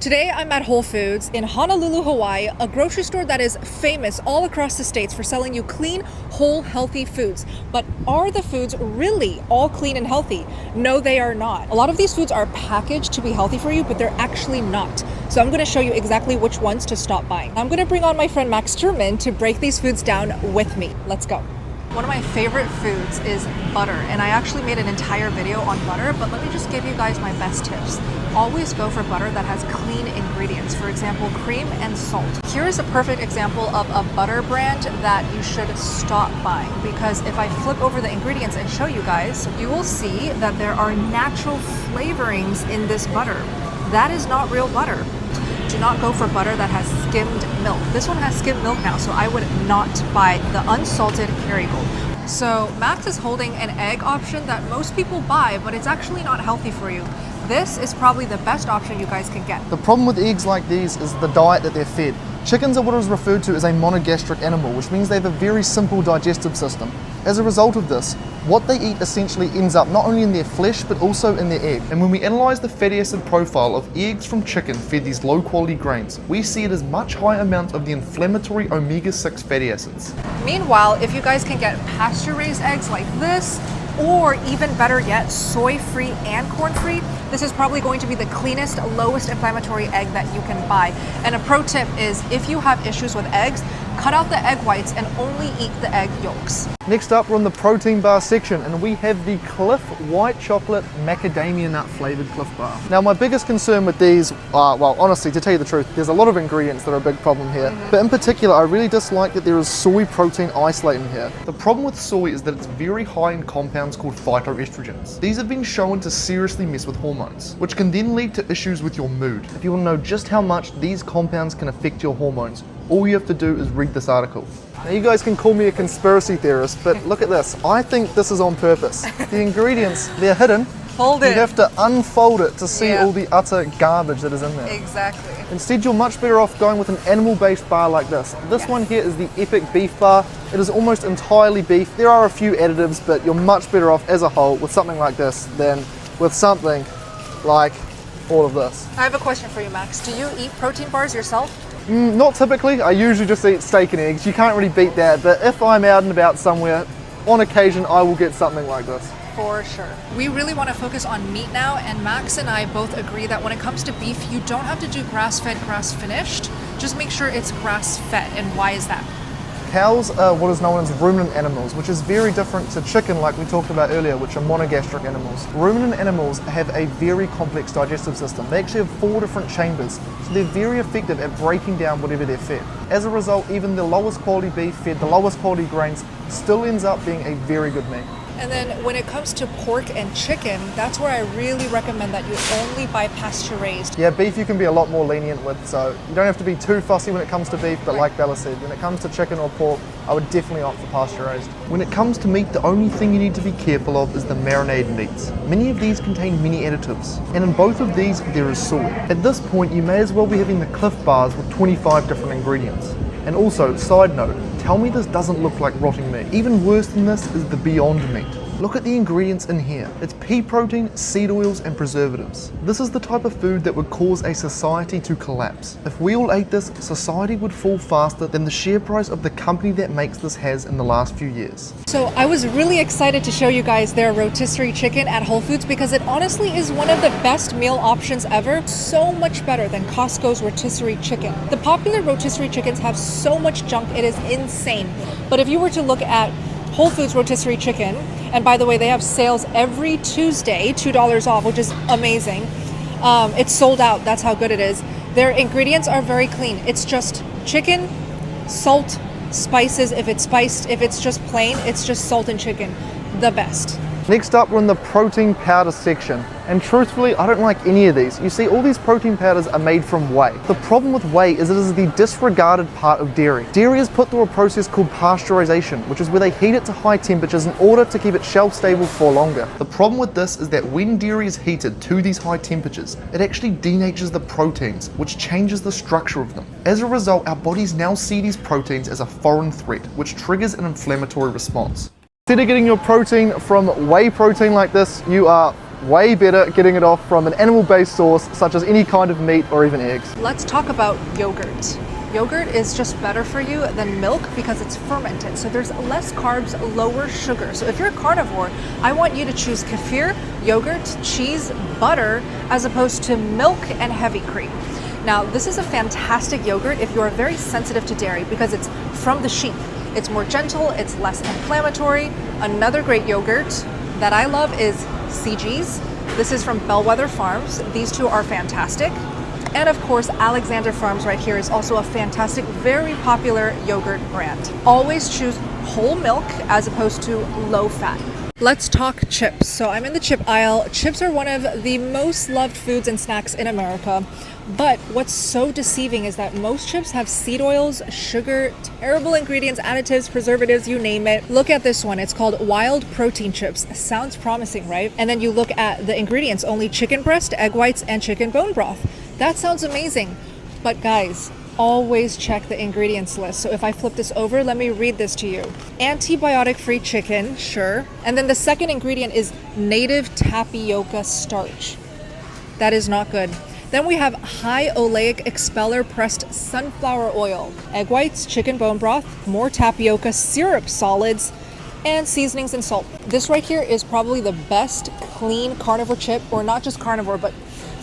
Today I'm at Whole Foods in Honolulu, Hawaii, a grocery store that is famous all across the states for selling you clean, whole, healthy foods. But are the foods really all clean and healthy? No, they are not. A lot of these foods are packaged to be healthy for you, but they're actually not. So I'm going to show you exactly which ones to stop buying. I'm going to bring on my friend Max Sturman to break these foods down with me. Let's go. One of my favorite foods is butter, and I actually made an entire video on butter, but let me just give you guys my best tips. Always go for butter that has clean ingredients, for example, cream and salt. Here is a perfect example of a butter brand that you should stop buying, because if I flip over the ingredients and show you guys, you will see that there are natural flavorings in this butter. That is not real butter. Do not go for butter that has skimmed milk. This one has skimmed milk now, so I would not buy the unsalted Kerrygold. So Max is holding an egg option that most people buy, but it's actually not healthy for you. This is probably the best option you guys can get. The problem with eggs like these is the diet that they're fed. Chickens are what is referred to as a monogastric animal, which means they have a very simple digestive system. As a result of this, what they eat essentially ends up not only in their flesh but also in their egg. And when we analyse the fatty acid profile of eggs from chicken fed these low quality grains, we see it as much higher amounts of the inflammatory omega-6 fatty acids. Meanwhile, if you guys can get pasture-raised eggs like this, or even better yet, soy-free and corn-free, this is probably going to be the cleanest, lowest inflammatory egg that you can buy. And a pro tip is, if you have issues with eggs, cut out the egg whites and only eat the egg yolks. Next up, we're on the protein bar section, and we have the Cliff White Chocolate Macadamia Nut Flavored Cliff Bar. Now, my biggest concern with these are, well, honestly, to tell you the truth, there's a lot of ingredients that are a big problem here. But in particular, I really dislike that there is soy protein isolate in here. The problem with soy is that it's very high in compounds called phytoestrogens. These have been shown to seriously mess with hormones, which can then lead to issues with your mood. If you want to know just how much these compounds can affect your hormones, all you have to do is read this article. Now, you guys can call me a conspiracy theorist, but look at this. I think this is on purpose. The ingredients, they're hidden. Hold it. You have to unfold it to see all the utter garbage that is in there. Exactly. Instead, you're much better off going with an animal-based bar like this. This one here is the Epic Beef Bar. It is almost entirely beef. There are a few additives, but you're much better off as a whole with something like this than with something like all of this. I have a question for you, Max. Do you eat protein bars yourself? Not typically. I usually just eat steak and eggs. You can't really beat that, but if I'm out and about somewhere, on occasion I will get something like this. For sure. We really want to focus on meat now, and Max and I both agree that when it comes to beef, you don't have to do grass-fed, grass-finished. Just make sure it's grass-fed. And why is that? Cows are what is known as ruminant animals, which is very different to chicken like we talked about earlier, which are monogastric animals. Ruminant animals have a very complex digestive system. They actually have 4 different chambers, so they're very effective at breaking down whatever they're fed. As a result, even the lowest quality beef fed the lowest quality grains still ends up being a very good meat. And then when it comes to pork and chicken, that's where I really recommend that you only buy pasture-raised. Yeah, beef you can be a lot more lenient with, so you don't have to be too fussy when it comes to beef, but like Bella said, when it comes to chicken or pork, I would definitely opt for pasture-raised. When it comes to meat, the only thing you need to be careful of is the marinated meats. Many of these contain many additives, and in both of these, there is soy. At this point, you may as well be having the Cliff Bars with 25 different ingredients. And also, side note, tell me this doesn't look like rotting meat. Even worse than this is the Beyond Meat. Look at the ingredients in here. It's pea protein, seed oils, and preservatives. This is the type of food that would cause a society to collapse. If we all ate this, society would fall faster than the share price of the company that makes this has in the last few years. So I was really excited to show you guys their rotisserie chicken at Whole Foods because it honestly is one of the best meal options ever. So much better than Costco's rotisserie chicken. The popular rotisserie chickens have so much junk, it is insane. But if you were to look at Whole Foods rotisserie chicken, and by the way, they have sales every Tuesday, $2 off, which is amazing. It's sold out, that's how good it is. Their ingredients are very clean. It's just chicken, salt, spices. If it's spiced, if it's just plain, it's just salt and chicken. The best. Next up, we're in the protein powder section. And truthfully, I don't like any of these. You see, all these protein powders are made from whey. The problem with whey is it is the disregarded part of dairy. Dairy is put through a process called pasteurization, which is where they heat it to high temperatures in order to keep it shelf stable for longer. The problem with this is that when dairy is heated to these high temperatures, it actually denatures the proteins, which changes the structure of them. As a result, our bodies now see these proteins as a foreign threat, which triggers an inflammatory response. Instead of getting your protein from whey protein like this, you are Way better getting it off from an animal-based source, such as any kind of meat or even eggs. Let's talk about yogurt. Yogurt is just better for you than milk because it's fermented. So there's less carbs, lower sugar. So if you're a carnivore, I want you to choose kefir, yogurt, cheese, butter, as opposed to milk and heavy cream. Now, this is a fantastic yogurt if you are very sensitive to dairy because it's from the sheep. It's more gentle, it's less inflammatory. Another great yogurt that I love is CG's. This is from Bellwether Farms. These two are fantastic. And of course, Alexander Farms right here is also a fantastic, very popular yogurt brand. Always choose whole milk as opposed to low fat. Let's talk chips. So I'm in the chip aisle. Chips are one of the most loved foods and snacks in America. But what's so deceiving is that most chips have seed oils, sugar, terrible ingredients, additives, preservatives, you name it. Look at this one. It's called Wild Protein Chips. Sounds promising, right? And then you look at the ingredients, only chicken breast, egg whites, and chicken bone broth. That sounds amazing. But guys, always check the ingredients list. So if I flip this over, let me read this to you. Antibiotic-free chicken, sure. And then the second ingredient is native tapioca starch. That is not good. Then we have high oleic expeller pressed sunflower oil, egg whites, chicken bone broth, more tapioca, syrup solids, and seasonings and salt. This right here is probably the best clean carnivore chip, or not just carnivore, but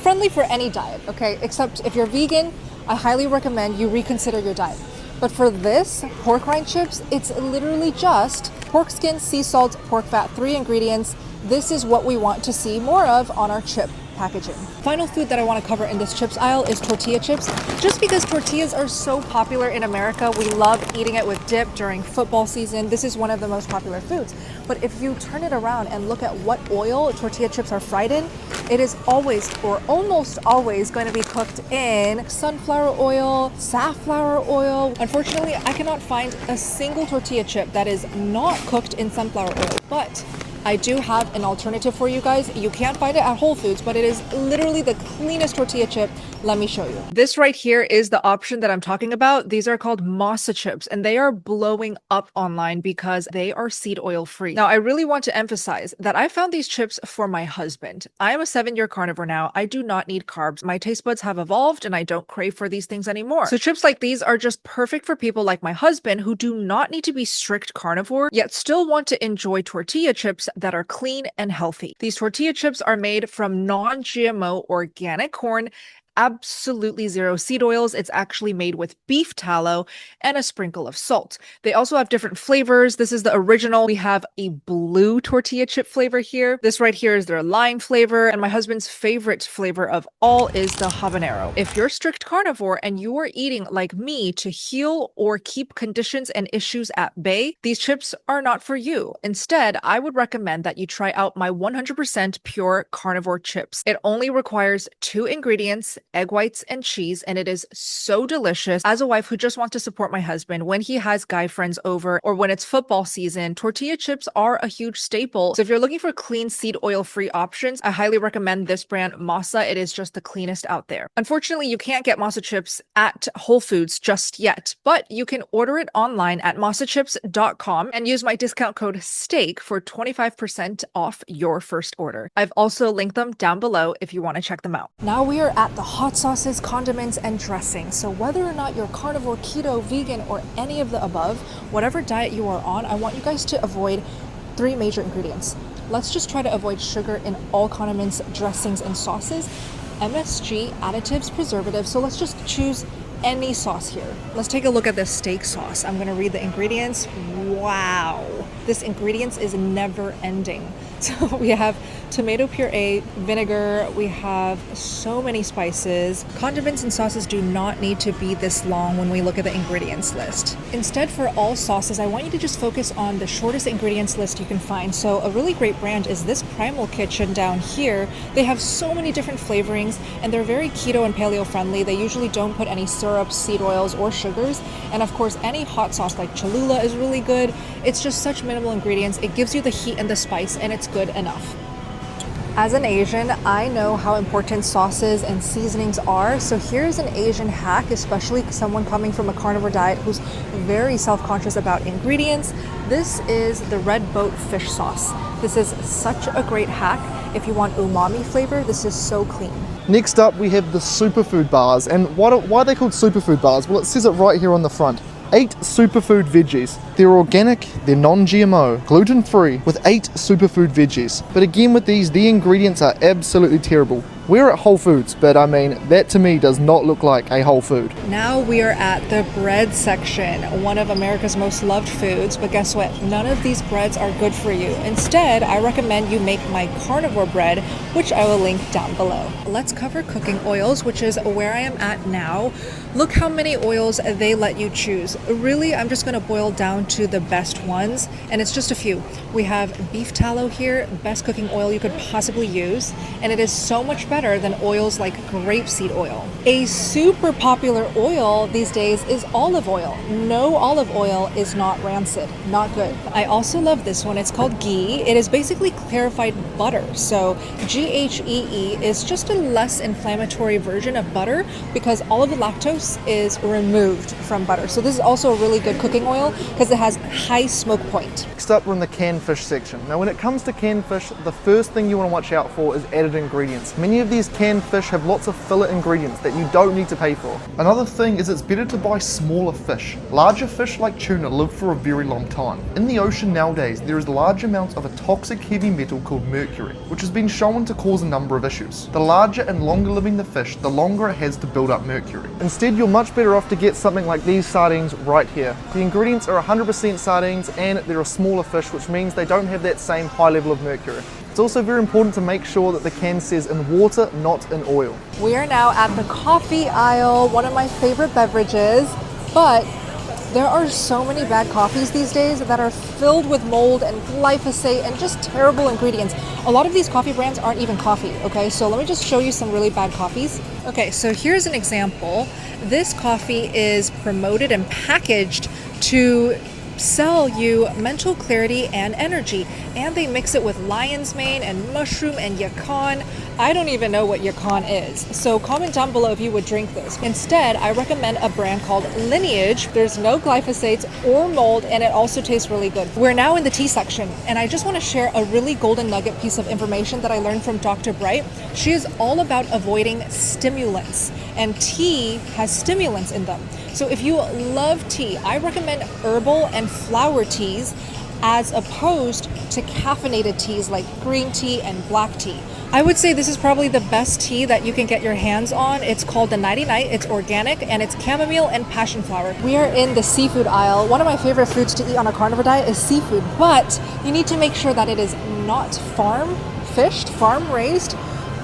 friendly for any diet, okay? Except if you're vegan, I highly recommend you reconsider your diet. But for this, pork rind chips, it's literally just pork skin, sea salt, pork fat, 3 ingredients. This is what we want to see more of on our chip packaging. Final food that I want to cover in this chips aisle is tortilla chips. Just because tortillas are so popular in America, we love eating it with dip during football season. This is one of the most popular foods. But if you turn it around and look at what oil tortilla chips are fried in, it is always or almost always going to be cooked in sunflower oil, safflower oil. Unfortunately, I cannot find a single tortilla chip that is not cooked in sunflower oil. But I do have an alternative for you guys. You can't find it at Whole Foods, but it is literally the cleanest tortilla chip. Let me show you. This right here is the option that I'm talking about. These are called masa chips, and they are blowing up online because they are seed oil free. Now, I really want to emphasize that I found these chips for my husband. I am a 7-year carnivore now. I do not need carbs. My taste buds have evolved and I don't crave for these things anymore. So chips like these are just perfect for people like my husband who do not need to be strict carnivore, yet still want to enjoy tortilla chips that are clean and healthy. These tortilla chips are made from non-GMO organic corn, absolutely zero seed oils. It's actually made with beef tallow and a sprinkle of salt. They also have different flavors. This is the original. We have a blue tortilla chip flavor here. This right here is their lime flavor, and my husband's favorite flavor of all is the habanero. If you're strict carnivore and you are eating like me to heal or keep conditions and issues at bay, these chips are not for you. Instead, I would recommend that you try out my 100% pure carnivore chips. It only requires 2 ingredients, egg whites and cheese, and it is so delicious. As a wife who just wants to support my husband when he has guy friends over or when it's football season, tortilla chips are a huge staple. So if you're looking for clean seed oil free options, I highly recommend this brand Masa. It is just the cleanest out there. Unfortunately, you can't get Masa chips at Whole Foods just yet, but you can order it online at masachips.com and use my discount code STEAK for 25% off your first order. I've also linked them down below if you want to check them out. Now we are at the hot sauces, condiments, and dressings. So whether or not you're carnivore, keto, vegan, or any of the above, whatever diet you are on, I want you guys to avoid 3 major ingredients. Let's just try to avoid sugar in all condiments, dressings, and sauces, MSG, additives, preservatives. So let's just choose any sauce here. Let's take a look at this steak sauce. I'm gonna read the ingredients. Wow, this ingredients is never ending. So we have tomato puree, vinegar, we have so many spices. Condiments and sauces do not need to be this long when we look at the ingredients list. Instead, for all sauces, I want you to just focus on the shortest ingredients list you can find. So a really great brand is this Primal Kitchen down here. They have so many different flavorings and they're very keto and paleo friendly. They usually don't put any syrups, seed oils, or sugars. And of course, any hot sauce like Cholula is really good. It's just such minimal ingredients. It gives you the heat and the spice, and it's good enough. As an Asian, I know how important sauces and seasonings are. So here's an Asian hack, especially someone coming from a carnivore diet who's very self-conscious about ingredients. This is the red boat fish sauce. This is such a great hack. If you want umami flavor, this is so clean. Next up, we have the superfood bars. And why are they called superfood bars? Well, it says it right here on the front. 8 superfood veggies. They're organic, they're non-GMO, gluten-free, with 8 superfood veggies. But again with these, the ingredients are absolutely terrible. We're at Whole Foods, but I mean, that to me does not look like a whole food. Now we are at the bread section, one of America's most loved foods, but guess what? None of these breads are good for you. Instead, I recommend you make my carnivore bread, which I will link down below. Let's cover cooking oils, which is where I am at now. Look how many oils they let you choose. Really, I'm just gonna boil down to the best ones, and it's just a few. We have beef tallow here, best cooking oil you could possibly use, and it is so much better than oils like grapeseed oil. A super popular oil these days is olive oil. No olive oil is not rancid, not good. I also love this one. It's called ghee. It is basically clarified butter. So GHEE is just a less inflammatory version of butter because all of the lactose is removed from butter. So this is also a really good cooking oil because it has high smoke point. Next up, we're in the canned fish section. Now when it comes to canned fish, the first thing you want to watch out for is added ingredients. Many of these canned fish have lots of filler ingredients that you don't need to pay for. Another thing is it's better to buy smaller fish. Larger fish like tuna live for a very long time. In the ocean nowadays, there is large amounts of a toxic heavy metal called mercury, which has been shown to cause a number of issues. The larger and longer living the fish, the longer it has to build up mercury. Instead, you're much better off to get something like these sardines right here. The ingredients are 100% sardines and they're a smaller fish, which means they don't have that same high level of mercury. It's also very important to make sure that the can says in water, not in oil. We are now at the coffee aisle, one of my favorite beverages, but there are so many bad coffees these days that are filled with mold and glyphosate and just terrible ingredients. A lot of these coffee brands aren't even coffee, okay? So let me just show you some really bad coffees. Okay, so here's an example. This coffee is promoted and packaged to sell you mental clarity and energy, and they mix it with lion's mane and mushroom and yacon. I don't even know what yacon is, so comment down below if you would drink this. Instead, I recommend a brand called Lineage. There's no glyphosates or mold, and it also tastes really good. We're now in the tea section, and I just want to share a really golden nugget piece of information that I learned from Dr. Bright. She is all about avoiding stimulants, and tea has stimulants in them. So if you love tea, I recommend herbal and flower teas as opposed to caffeinated teas like green tea and black tea. I would say this is probably the best tea that you can get your hands on. It's called the Nighty Night. It's organic and it's chamomile and passion flower. We are in the seafood aisle. One of my favorite foods to eat on a carnivore diet is seafood, but you need to make sure that it is not farm fished, farm raised,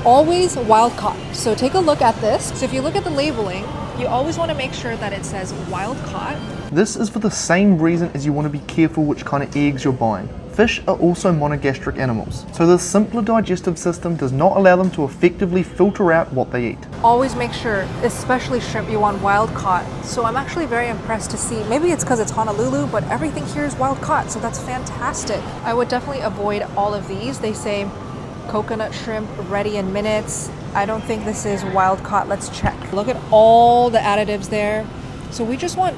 always wild caught. So take a look at this. So if you look at the labeling, you always want to make sure that it says wild caught. This is for the same reason as you want to be careful which kind of eggs you're buying. Fish are also monogastric animals, so the simpler digestive system does not allow them to effectively filter out what they eat. Always make sure, especially shrimp, you want wild caught. So I'm actually very impressed to see, maybe it's because it's Honolulu, but everything here is wild caught, so that's fantastic. I would definitely avoid all of these. They say coconut shrimp ready in minutes. I don't think this is wild caught. Let's check. Look at all the additives there. So we just want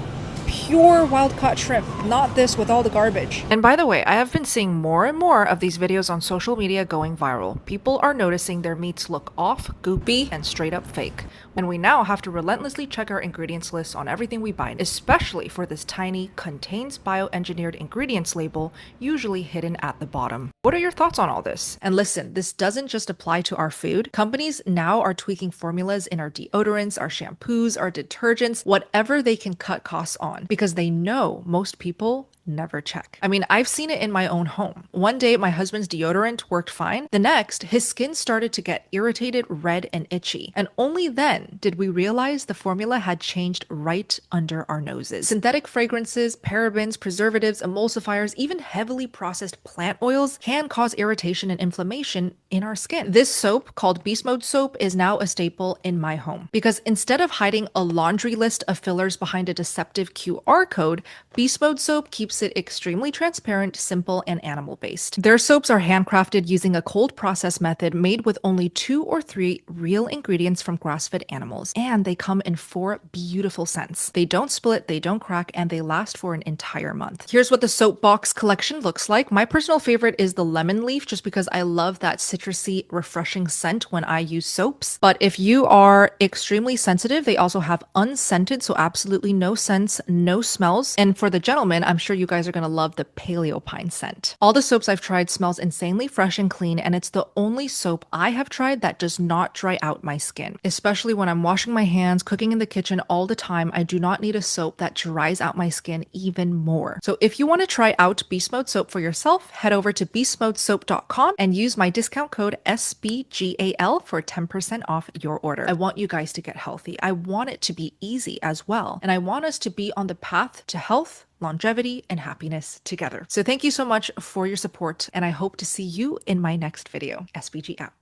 pure wild caught shrimp, not this with all the garbage. And by the way, I have been seeing more and more of these videos on social media going viral. People are noticing their meats look off, goopy, and straight up fake. And we now have to relentlessly check our ingredients list on everything we buy, especially for this tiny contains bioengineered ingredients label, usually hidden at the bottom. What are your thoughts on all this? And listen, this doesn't just apply to our food. Companies now are tweaking formulas in our deodorants, our shampoos, our detergents, whatever they can cut costs on, because they know most people never check. I mean, I've seen it in my own home. One day, my husband's deodorant worked fine. The next, his skin started to get irritated, red, and itchy. And only then did we realize the formula had changed right under our noses. Synthetic fragrances, parabens, preservatives, emulsifiers, even heavily processed plant oils can cause irritation and inflammation in our skin. This soap, called Beast Mode soap, is now a staple in my home because instead of hiding a laundry list of fillers behind a deceptive QR code, Beast Mode soap keeps keeps it extremely transparent, simple, and animal-based. Their soaps are handcrafted using a cold process method made with only 2 or 3 real ingredients from grass-fed animals, and they come in 4 beautiful scents. They don't split, they don't crack, and they last for an entire month. Here's what the soap box collection looks like. My personal favorite is the lemon leaf, just because I love that citrusy, refreshing scent when I use soaps. But if you are extremely sensitive, they also have unscented, so absolutely no scents, no smells. And for the gentlemen, I'm sure you guys are gonna love the paleo pine scent. All the soaps I've tried smells insanely fresh and clean, and it's the only soap I have tried that does not dry out my skin. Especially when I'm washing my hands, cooking in the kitchen all the time, I do not need a soap that dries out my skin even more. So if you want to try out Beast Mode soap for yourself, head over to beastmodesoap.com and use my discount code SBGAL for 10% off your order. I want you guys to get healthy. I want it to be easy as well. And I want us to be on the path to health, longevity, and happiness together. So thank you so much for your support, and I hope to see you in my next video. SBG out.